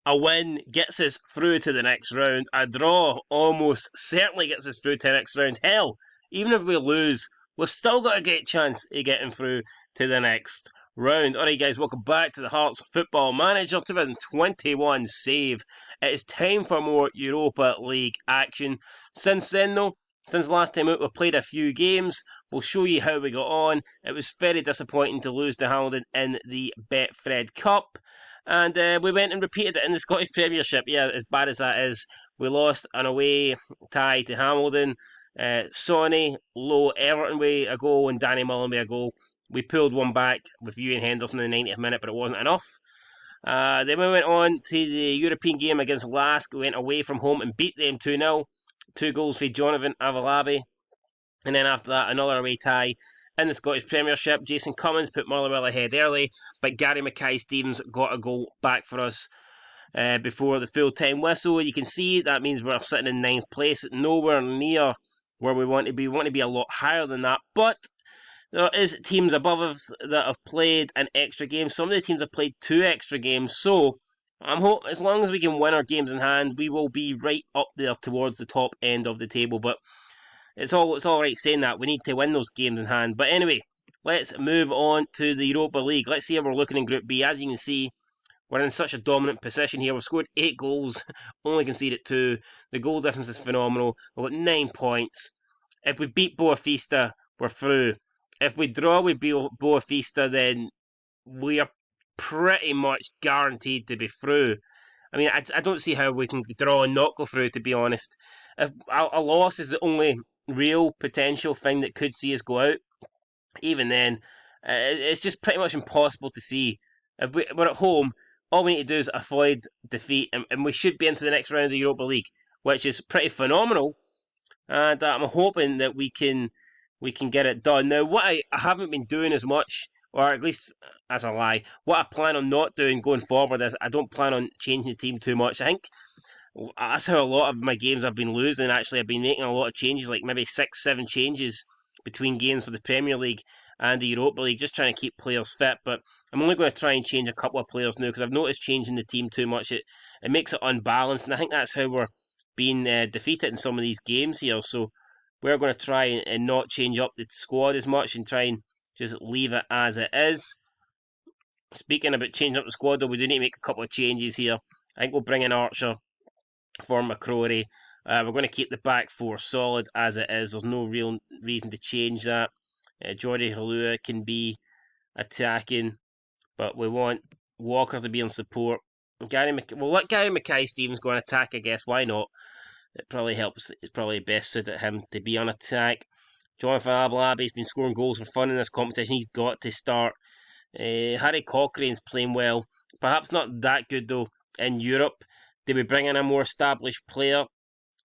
A win gets us through to the next round. A draw almost certainly gets us through to the next round. Hell, even if we lose, we've still got a great chance of getting through to the next round. Alright guys, welcome back to the Hearts Football Manager 2021 save. It is time for more Europa League action. Since then though, since last time out, we've played a few games. We'll show you how we got on. It was very disappointing to lose to Hamilton in the Betfred Cup. And we went and repeated it in the Scottish Premiership. Yeah, as bad as that is, we lost an away tie to Hamilton. Sonny, Lowe, Everton with a goal, and Danny Mullen with a goal. We pulled one back with Ewan Henderson in the 90th minute, but it wasn't enough. Then we went on to the European game against Lask. We went away from home and beat them 2-0. 2 goals for Jonathan Avalabi. And then after that, another away tie in the Scottish Premiership. Jason Cummins put Motherwell ahead early, but Gary Mackay-Stevens got a goal back for us before the full-time whistle. You can see that means we're sitting in 9th place, nowhere near where we want to be. We want to be a lot higher than that, but there is teams above us that have played an extra game. Some of the teams have played 2 extra games, so I'm hoping as long as we can win our games in hand, we will be right up there towards the top end of the table. But it's all right saying that. We need to win those games in hand. But anyway, let's move on to the Europa League. Let's see how we're looking in Group B. As you can see, we're in such a dominant position here. We've scored 8 goals, only conceded 2. The goal difference is phenomenal. We've got 9 points. If we beat Boavista, we're through. If we draw with Boavista, then we are pretty much guaranteed to be through. I mean, I don't see how we can draw and not go through, to be honest. If a loss is the only real potential thing that could see us go out, even then, it's just pretty much impossible to see. If we're at home, all we need to do is avoid defeat, and we should be into the next round of the Europa League, which is pretty phenomenal. And I'm hoping that we can get it done. Now, what I haven't been doing as much, or at least as a lie, what I plan on not doing going forward is I don't plan on changing the team too much. I think that's how a lot of my games I've been losing. Actually, I've been making a lot of changes, like maybe 6-7 changes between games for the Premier League and the Europa League, just trying to keep players fit. But I'm only going to try and change a couple of players now, because I've noticed changing the team too much, it makes it unbalanced, and I think that's how we're being defeated in some of these games here. So we're going to try and not change up the squad as much and try and just leave it as it is. Speaking about changing up the squad, though, we do need to make a couple of changes here. I think we'll bring in Archer for McCrory. We're going to keep the back 4 solid as it is. There's no real reason to change that. Jordi Halua can be attacking, but we want Walker to be on support. We'll let Gary Mackay-Stevens go on attack, I guess. Why not? It probably helps. It's probably best suited him to be on attack. Jonathan Abalabi's been scoring goals for fun in this competition. He's got to start. Harry Cochrane's playing well. Perhaps not that good, though, in Europe. Did we bring in a more established player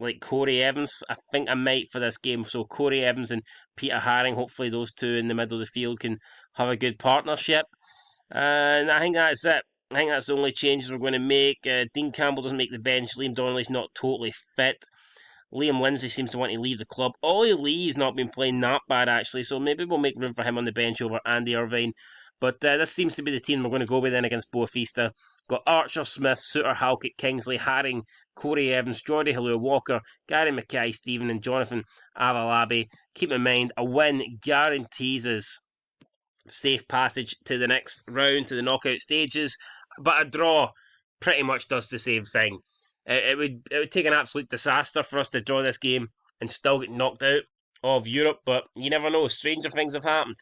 like Corey Evans? I think I might for this game. So Corey Evans and Peter Haring, hopefully those two in the middle of the field can have a good partnership. And I think that's it. I think that's the only changes we're going to make. Dean Campbell doesn't make the bench. Liam Donnelly's not totally fit. Liam Lindsay seems to want to leave the club. Ollie Lee's not been playing that bad, actually, so maybe we'll make room for him on the bench over Andy Irvine. But this seems to be the team we're going to go with then against Boavista. Got Archer, Smith, Suter, Halkett, Kingsley, Haring, Corey Evans, Jordi Halua, Walker, Gary Mackay-Stevens and Jonathan Avalabi. Keep in mind, a win guarantees us safe passage to the next round, to the knockout stages, but a draw pretty much does the same thing. It would take an absolute disaster for us to draw this game and still get knocked out of Europe, but you never know, stranger things have happened.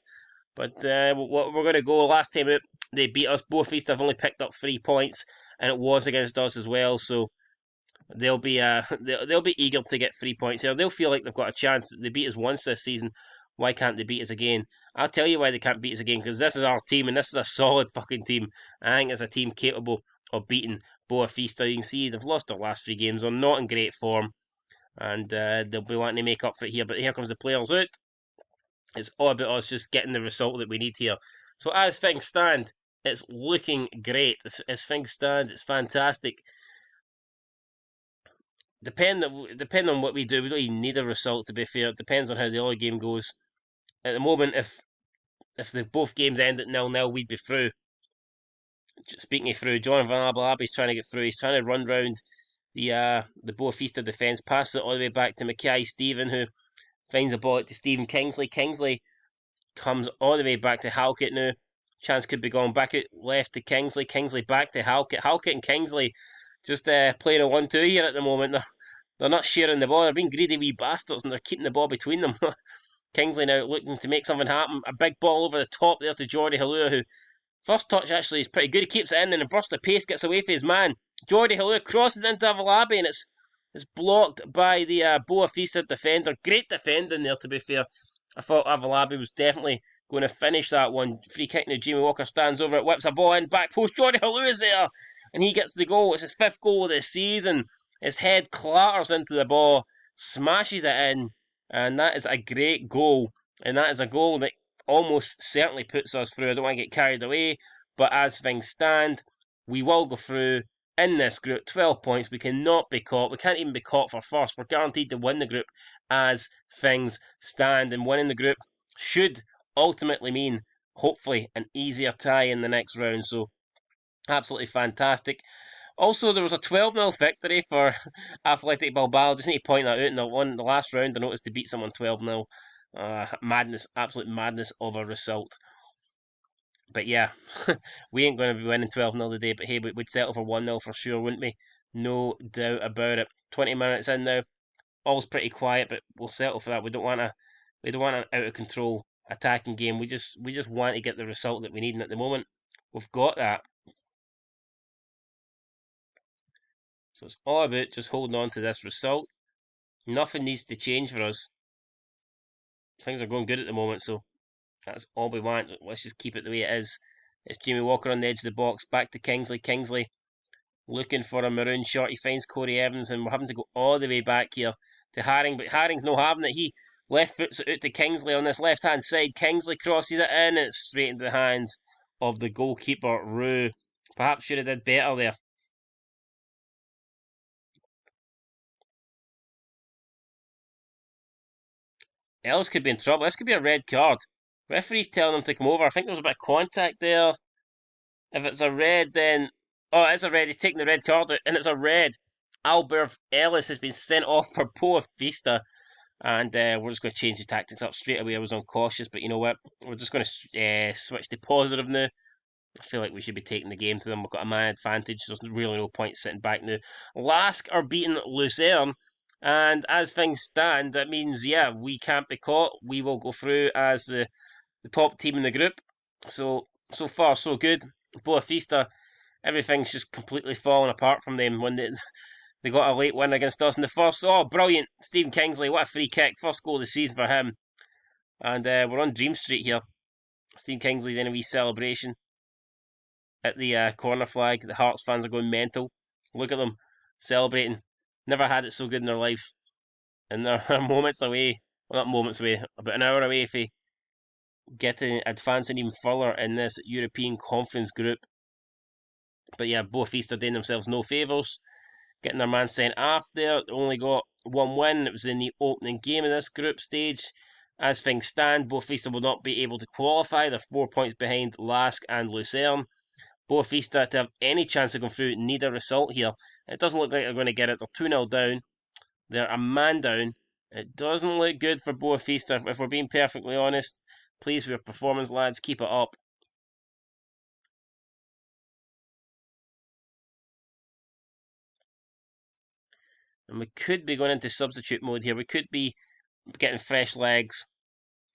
But we're going to go last time out, they beat us. Boavista have only picked up 3 points, and it was against us as well, so they'll be eager to get 3 points here. They'll feel like they've got a chance. They beat us once this season. Why can't they beat us again? I'll tell you why they can't beat us again, because this is our team, and this is a solid fucking team. I think it's a team capable of beating Boavista. You can see they've lost their last 3 games. They're not in great form, and they'll be wanting to make up for it here. But here comes the players out. It's all about us just getting the result that we need here. So as things stand, it's looking great. As things stand, it's fantastic. Depending on what we do, we don't even need a result, to be fair. It depends on how the other game goes. At the moment, if both games end at 0-0, we'd be through. speaking of through, John Van Abelabe's trying to get through. He's trying to run round the Boavista defence, passes it all the way back to Mackay Stephen, who finds the ball to Stephen Kingsley. Kingsley comes all the way back to Halkett now. Chance could be going back out left to Kingsley. Kingsley back to Halkett. Halkett and Kingsley just playing a 1-2 here at the moment. They're not sharing the ball. They're being greedy wee bastards and they're keeping the ball between them. Kingsley now looking to make something happen. A big ball over the top there to Jordi Halua, who first touch actually is pretty good. He keeps it in and a burst of pace gets away from his man. Jordi Halua crosses into Avalabi and it's blocked by the Boavista defender. Great defending there, to be fair. I thought Avalabi was definitely going to finish that one. Free kick now. Jamie Walker stands over it, whips a ball in, back post. Jordi Halua is there and he gets the goal. It's his 5th goal of the season. His head clatters into the ball, smashes it in, and that is a great goal. And that is a goal that almost certainly puts us through. I don't want to get carried away, but as things stand, we will go through in this group. 12 points. We cannot be caught. We can't even be caught for first. We're guaranteed to win the group as things stand. And winning the group should ultimately mean, hopefully, an easier tie in the next round. So, absolutely fantastic. Also, there was a 12-0 victory for Athletic Bilbao. Just need to point that out. In the last round, I noticed they beat someone 12-0. Madness, absolute madness of a result. But yeah, we ain't going to be winning 12-0 today. But hey, we'd settle for 1-0 for sure, wouldn't we? No doubt about it. 20 minutes in now. All's pretty quiet, but we'll settle for that. We don't want an out of control attacking game. We just want to get the result that we need, and at the moment, we've got that. So it's all about just holding on to this result. Nothing needs to change for us. Things are going good at the moment, so that's all we want. Let's just keep it the way it is. It's Jamie Walker on the edge of the box. Back to Kingsley. Kingsley looking for a maroon shot. He finds Corey Evans, and we're having to go all the way back here to Haring, but Haring's no having it. He left foots it out to Kingsley on this left-hand side. Kingsley crosses it in, and it's straight into the hands of the goalkeeper, Rue. Perhaps should have did better there. Ellis could be in trouble. This could be a red card. Referee's telling him to come over. I think there was a bit of contact there. If it's a red, then... Oh, it's a red. He's taking the red card out, and it's a red. Albert Ellis has been sent off for Boavista. And we're just going to change the tactics up straight away. I was uncautious, but you know what? We're just going to switch to positive now. I feel like we should be taking the game to them. We've got a man advantage. There's really no point sitting back now. Lask are beating Lucerne. And as things stand, that means, yeah, we can't be caught. We will go through as the top team in the group. So far, so good. Boavista, everything's just completely fallen apart from them when they got a late win against us in the first. Oh, brilliant. Stephen Kingsley, what a free kick. First goal of the season for him. And we're on Dream Street here. Stephen Kingsley's in a wee celebration at the corner flag. The Hearts fans are going mental. Look at them celebrating. Never had it so good in their life. And they're moments away. Well, not moments away. About an hour away from advancing even further in this European Conference group. But yeah, Boavista doing themselves no favours. Getting their man sent off there. They only got one win. It was in the opening game of this group stage. As things stand, Boavista will not be able to qualify. They're 4 points behind Lask and Lucerne. Boavista, to have any chance of going through, need a result here. It doesn't look like they're going to get it. They're 2-0 down. They're a man down. It doesn't look good for Boavista, if we're being perfectly honest. Please, with your performance, lads, keep it up. And we could be going into substitute mode here. We could be getting fresh legs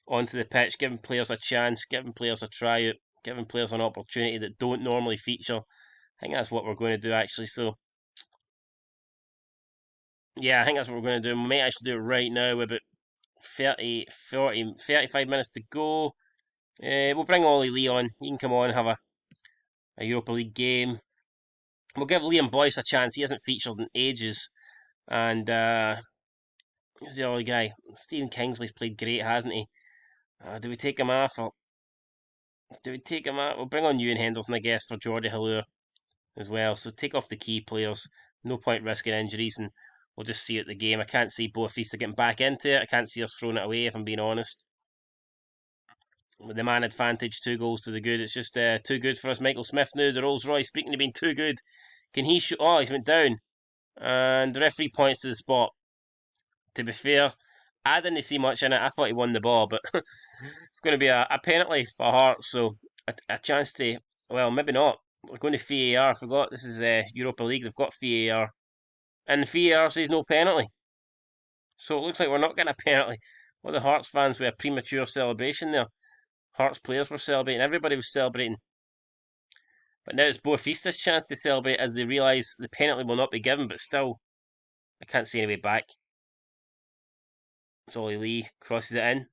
onto the pitch, giving players a chance, giving players a tryout, giving players an opportunity that don't normally feature. I think that's what we're going to do, actually. So, yeah, I think that's what we're going to do. We might actually do it right now with about 35 minutes to go. We'll bring Ollie Lee on. He can come on and have a Europa League game. We'll give Liam Boyce a chance. He hasn't featured in ages. And who's the other guy? Stephen Kingsley's played great, hasn't he? Do we take him off? Or do we take him out? We'll bring on Ewan Henderson, I guess, for Jordi Halua as well. So take off the key players. No point risking injuries, and we'll just see at the game. I can't see Boavista getting back into it. I can't see us throwing it away, if I'm being honest. with the man advantage, 2 goals to the good. It's just too good for us. Michael Smith now, the Rolls Royce, speaking of being too good. Can he shoot? Oh, he's went down. And the referee points to the spot. To be fair, I didn't see much in it. I thought he won the ball, but it's going to be a penalty for Hearts, so a chance to, well, maybe not. We're going to VAR. I forgot this is Europa League. They've got VAR. And the VAR says no penalty. So it looks like we're not getting a penalty. Well, the Hearts fans with a premature celebration there. Hearts players were celebrating. Everybody was celebrating. But now it's Boavista's chance to celebrate as they realise the penalty will not be given, but still, I can't see any way back. It's Ollie Lee, crosses it in.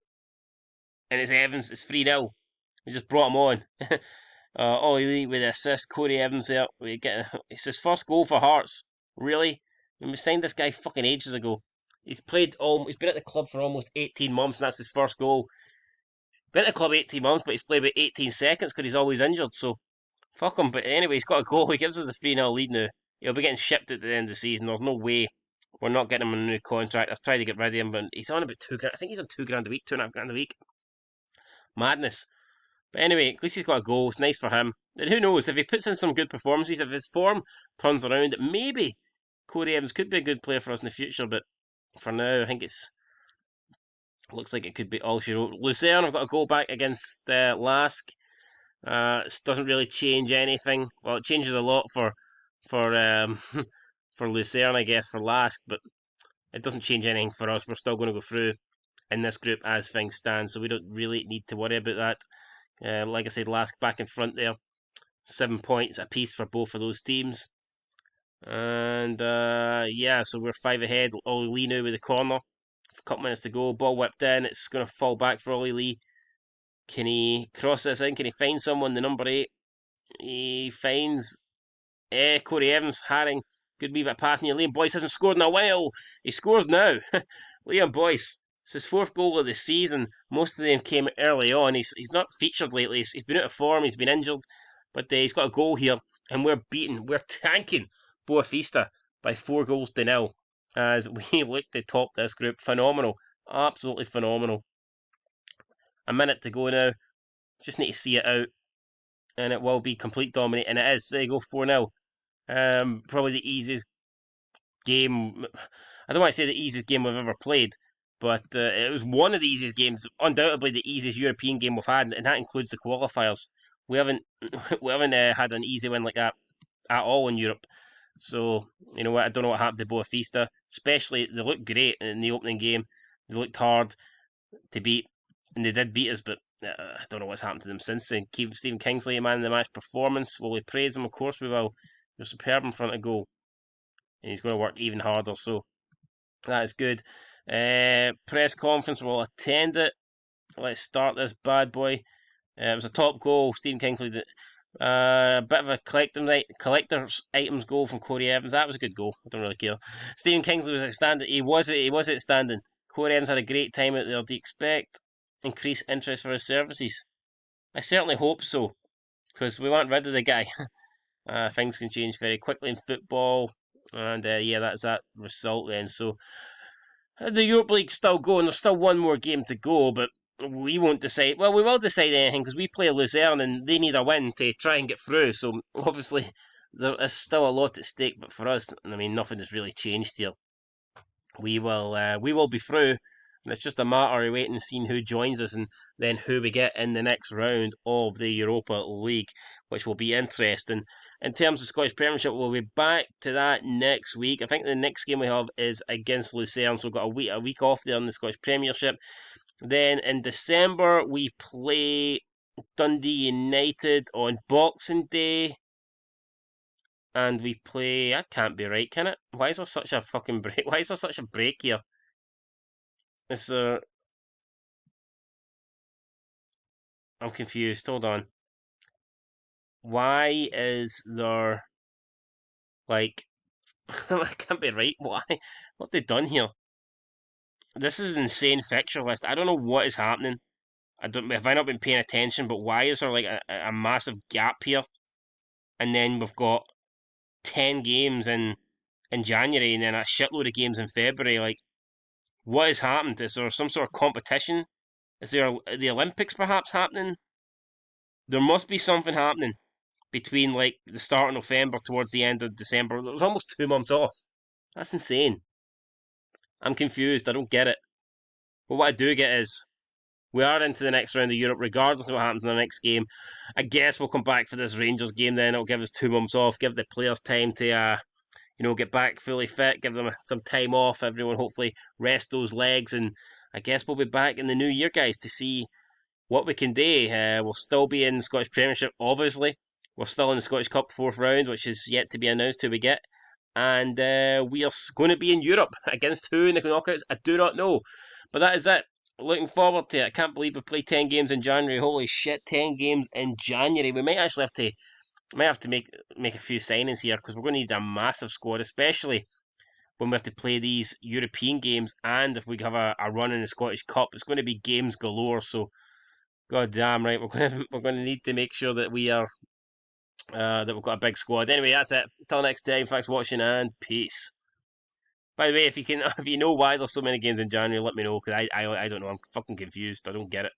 And it's Evans, it's 3-0. We just brought him on. Ollie Lee with the assist, Corey Evans there. It's his first goal for Hearts. Really? When we signed this guy fucking ages ago. He's been at the club for almost 18 months and that's his first goal. Been at the club 18 months, but he's played about 18 seconds because he's always injured, so fuck him. But anyway, he's got a goal. He gives us a 3-0 lead now. He'll be getting shipped at the end of the season. There's no way we're not getting him a new contract. I've tried to get rid of him, but he's on about £2,000. I think he's on £2,000 a week, £2,500 a week. Madness. But anyway, at least he's got a goal. It's nice for him. And who knows, if he puts in some good performances, if his form turns around, maybe Corey Evans could be a good player for us in the future. But for now, I think looks like it could be all she wrote. Lucerne have got a goal back against Lask. It doesn't really change anything. Well, it changes a lot for for Lucerne, I guess, for Lask, but it doesn't change anything for us. We're still going to go through in this group as things stand, so we don't really need to worry about that. Like I said, Lask back in front there. 7 points apiece for both of those teams. And yeah, so we're 5 ahead. Ollie Lee now with the corner. A couple minutes to go. Ball whipped in. It's going to fall back for Ollie Lee. Can he cross this in? Can he find someone? The number 8. He finds Corey Evans. Haring. Good wee bit of passing. Liam Boyce hasn't scored in a while. He scores now. Liam Boyce. It's his 4th goal of the season. Most of them came early on. He's not featured lately. He's been out of form. He's been injured. But he's got a goal here. And we're tanking Boavista by 4-0 as we look to top this group. Phenomenal. Absolutely phenomenal. A minute to go now. Just need to see it out. And it will be complete dominate. And it is. There you go, 4-0. Probably the easiest game. I don't want to say the easiest game we've ever played, but it was one of the easiest games. Undoubtedly the easiest European game we've had, and that includes the qualifiers. We haven't had an easy win like that at all in Europe. So, you know what, I don't know what happened to Boavista. Especially, they looked great in the opening game. They looked hard to beat, and they did beat us, but I don't know what's happened to them since then. Stephen Kingsley, man of the match performance. Will we praise him? Of course we will. You're superb in front of goal. And he's going to work even harder, so that is good. Press conference, we'll attend it. Let's start this bad boy. It was a top goal. Stephen Kingsley did. A bit of a collector's items goal from Corey Evans. That was a good goal. I don't really care. Stephen Kingsley was outstanding. He was outstanding. Corey Evans had a great time out there. Do you expect increased interest for his services? I certainly hope so, because we weren't rid of the guy. Things can change very quickly in football, and yeah, that's that result then. So the Europa League's still going. There's still one more game to go, but we won't decide. Well, we will decide anything because we play Lucerne and they need a win to try and get through. So obviously there is still a lot at stake, but for us, I mean, nothing has really changed here. We will be through, and it's just a matter of waiting and seeing who joins us and then who we get in the next round of the Europa League, which will be interesting. In terms of Scottish Premiership, we'll be back to that next week. I think the next game we have is against Lucerne, so we've got a week off there in the Scottish Premiership. Then in December, we play Dundee United on Boxing Day. And we play... That can't be right, can it? Why is there such a fucking break? Why is there such a break here? It's I'm confused. Hold on. Why is there... Like... that can't be right. Why? What have they done here? This is an insane fixture list. I don't know what is happening. Have I not been paying attention, but why is there like a massive gap here? And then we've got 10 games in January and then a shitload of games in February. Like, what has happened? Is there some sort of competition Is there the Olympics perhaps happening? There must be something happening between like the start of November towards the end of December. There's almost 2 months off. That's insane. I'm confused. I don't get it. But what I do get is we are into the next round of Europe, regardless of what happens in the next game. I guess we'll come back for this Rangers game then. It'll give us 2 months off, give the players time to get back fully fit, give them some time off. Everyone hopefully rest those legs, and I guess we'll be back in the new year, guys, to see what we can do. We'll still be in the Scottish Premiership, obviously. We're still in the Scottish Cup fourth round, which is yet to be announced who we get. And we are going to be in Europe. Against who in the knockouts, I do not know. But that is it. Looking forward to it. I can't believe we played 10 games in January. Holy shit, 10 games in January. We might actually have to make a few signings here, because we're going to need a massive squad, especially when we have to play these European games, and if we have a run in the Scottish Cup. It's going to be games galore. So god damn right, we're going to need to make sure that we are that we've got a big squad. Anyway, that's it. Until next time, thanks for watching and peace. By the way, if you know why there's so many games in January, let me know, because I don't know. I'm fucking confused. I don't get it.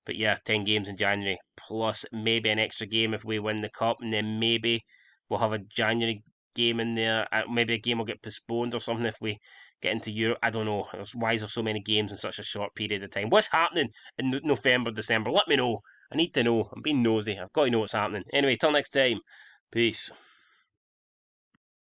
But yeah, 10 games in January, plus maybe an extra game if we win the cup, and then maybe we'll have a January game in there. Maybe a game will get postponed or something if we get into Europe. I don't know. Why is there so many games in such a short period of time? What's happening in November, December? Let me know. I need to know. I'm being nosy. I've got to know what's happening. Anyway, till next time. Peace.